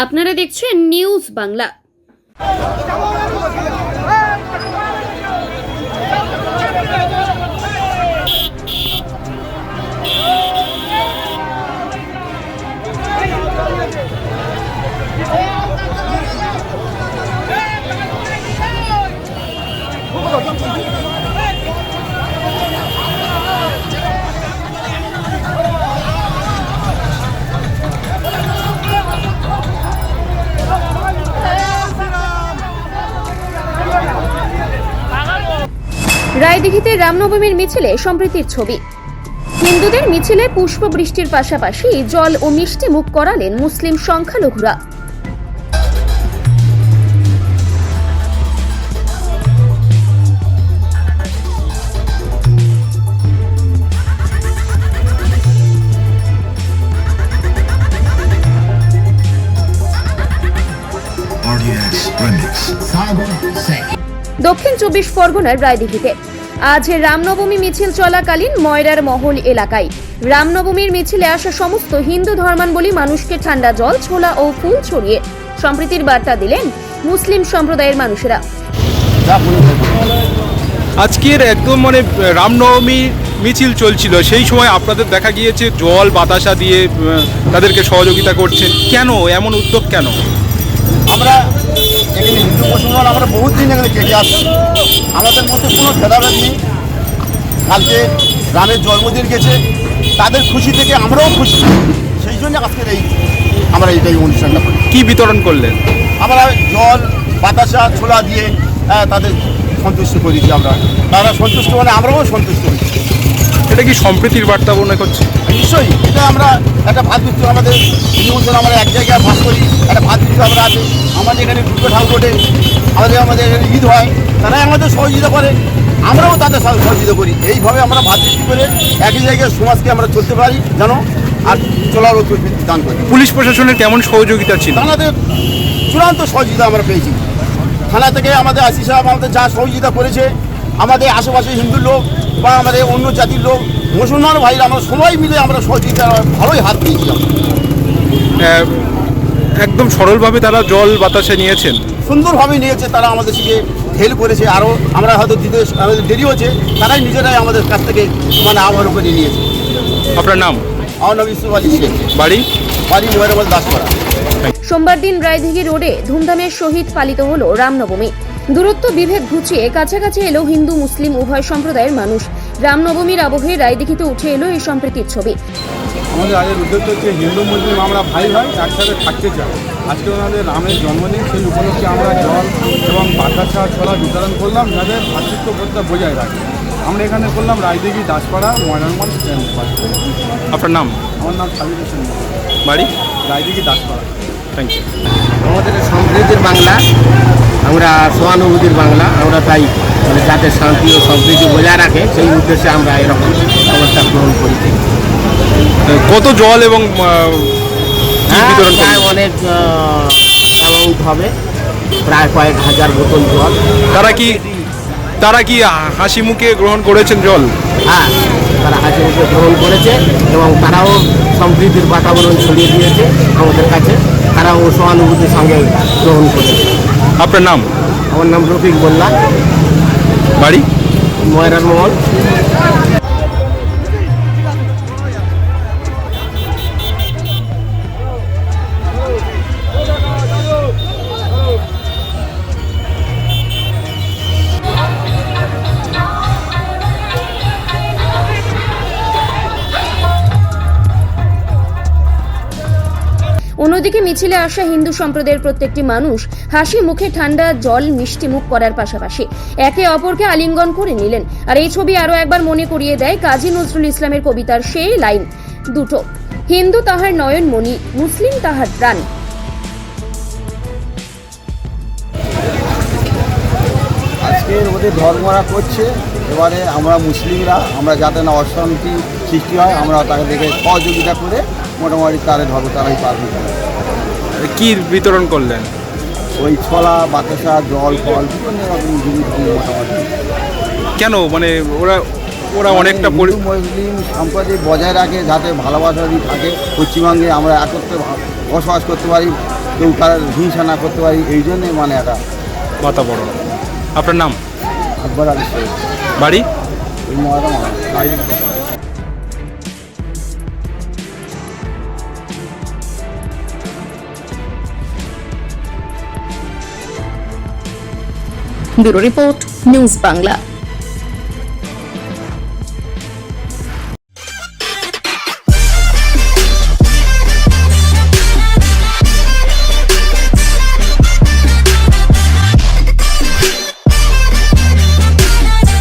আপনারা দেখছেন নিউজ বাংলা। রায়দিঘিতে রামনবমীর মিছিলে সম্প্রীতির ছবি। হিন্দুদের মিছিলে পুষ্পবৃষ্টির পাশাপাশি জল ও মিষ্টি মুখ করালেন মুসলিম সংখ্যালঘুরা। দক্ষিণ 24 পরগনার রায়দিঘিতে আজ রামনবমী মিছিল চলাকালীন ময়রার মহল এলাকায় রামনবমীর মিছিলে আসা সমস্ত হিন্দু ধর্মাবলম্বী মানুষকে ঠান্ডা জল, ছোলা ও ফুল ছড়িয়ে সম্প্রীতির বার্তা দিলেন মুসলিম সম্প্রদায়ের মানুষেরা। আজকের একদম রামনবমী মিছিল চলছিল, সেই সময় আপনাদের দেখা গিয়েছে জল বাতাসা দিয়ে তাদেরকে সহযোগিতা করছেন। কেন এমন উদ্যোগ? কেন? আমরা এখানে হিন্দু মুসলমান আমরা বহুত দিন এখানে কেটে আসছি, আমাদের মধ্যে কোনো ভেদাভেদ নেই। কালকে রামের জন্মদিন গেছে, তাদের খুশি থেকে আমরাও খুশি, সেই জন্য আজকের আমরা এইটাই অনুষ্ঠানটা করি। কি বিতরণ করলেন? আমরা জল বাতাসা ছোলা দিয়ে তাদের সন্তুষ্ট করেছি। তারা সন্তুষ্ট মানে আমরাও সন্তুষ্ট হয়েছি। এটা কি সম্প্রীতির বার্তা মনে করছে? নিশ্চয়ই এটা আমরা একটা ভাতৃত্ব, আমাদের হিন্দু মুসলমান আমরা এক জায়গায় বাস করি, একটা ভাতৃত্ব আমরা আছে। আমাদের এখানে দুটো ঠাকুর ওঠে, আমাদের এখানে ঈদ হয়, তারাই আমাদের সহযোগিতা করে, আমরাও তাদের সহযোগিতা করি। এইভাবে আমরা ভাতৃত্ব করে একই জায়গায় সমাজকে আমরা চলতে পারি জানো, আর চলার দান করি। পুলিশ প্রশাসনের কেমন সহযোগিতা ছিল? থানাদের চূড়ান্ত সহযোগিতা আমরা পেয়েছি। থানা থেকে আমাদের আইসি সাহেব আমাদের যা সহযোগিতা করেছে, আমাদের আশেপাশে হিন্দু লোক বা আমাদের অন্য জাতির লোক, মুসলমান ভাইরা আমরা সবাই মিলে আমরা সহযোগিতা ভালোই হাত দিয়েছিলাম। একদম সরলভাবে তারা জল বাতাসে নিয়েছেন, সুন্দরভাবে নিয়েছে, তারা আমাদের থেকে হেল্প করেছে। আরও আমরা হয়তো দিতে আমাদের দেরি হচ্ছে, তারাই নিজেরাই আমাদের কাছ থেকে আবহাওয়ার উপরে নিয়েছে। আপনার নাম? আমার নাম ইউসুফ আলী শেখ, বাড়ি ময়রাবাদ দাসপাড়া। সোমবার দিন রায়দিঘি রোডে ধুমধামের সহিত পালিত হলো রামনবমী। দূরত্ব বিভেদ ঘুচিয়ে কাছাকাছি এলো হিন্দু মুসলিম উভয় সম্প্রদায়ের মানুষ। রামনবমীর আবহে রায়দিঘিতে উঠে এলো এই সম্প্রীতির ছবি। আমাদের আজের উদ্দেশ্য হচ্ছে হিন্দু মুসলিম আমরা ভাই একসাথে থাকতে চাই। আজকে ওনাদের রামের জন্মদিন, সেই উপলক্ষে আমরা জল এবং বাতাসা ছোলা বিতরণ করলাম, যাদের ভাতৃত্ববোধটা বজায় রাখে। আমরা এখানে করলাম রায়দিঘি দাসপাড়া ময়নারমল স্ট্যান্ড। আপনার নাম? আমার নাম সাবির হোসেন, বাড়ি রায়দিঘি দাসপাড়া। Thank you. আমাদের সম্প্রীতির বাংলা, আমরা সহানুভূতির বাংলা, আমরা তাই যাতে শান্তি ও সম্প্রীতি বজায় রাখে সেই উদ্দেশ্যে আমরা এরকম ব্যবস্থা গ্রহণ করেছি। কত জল এবং বিতরণ প্রায় অনেক অ্যামাউন্ট হবে, প্রায় কয়েক হাজার বোতল জল। তারা কি হাসি মুখে গ্রহণ করেছেন জল? হ্যাঁ, তারা হাসি মুখে গ্রহণ করেছে এবং তারাও সম্প্রীতির বাতাবরণ ছড়িয়ে দিয়েছে আমাদের কাছে, তারাও সহানুভূতির সঙ্গে গ্রহণ করেছে। আপনার নাম? আমার নাম রফিক মোল্লা, বাড়ি ময়রার মহল। অন্যদিকে মিছিলে আসা হিন্দু সম্প্রদায়ের প্রত্যেকটি মানুষ হাসি মুখে ঠান্ডা জল মিষ্টি মুখ করার পাশাপাশি একে অপরকে আলিঙ্গন করে নিলেন। আর এই ছবি আরো একবার মনে করিয়ে দেয় কাজী নজরুল ইসলামের কবিতার সেই লাইন দুটো, হিন্দু তাহার নয়নমণি, মুসলিম তাহার প্রাণ। আজকে ওদের ধর্মরা করছে, এবারে আমরা মুসলিমরা আমরা যাতে না অশান্তি সৃষ্টি হয়, আমরা তাদেরকে সহযোগিতা করে মোটামুটি তারা ধর্ম তারাই পালন করে। কি বিতরণ করলেন? ওই ছোলা বাতাসা জল ফল বিভিন্ন রকম জিনিস মোটামুটি। কেন ওরা অনেকটা মুসলিম সম্প্রদায় বজায় রাখে, যাতে ভালোবাসা থাকে, পশ্চিমবঙ্গে আমরা একত্রে বসবাস করতে পারি, কেউ কারোর হিংসা না করতে পারি, এই জন্যে মানে একটা কথা বড়। আপনার নাম? আকবর আলী শেখ, বাড়ি? এই Muharram bureau report, news Bangla.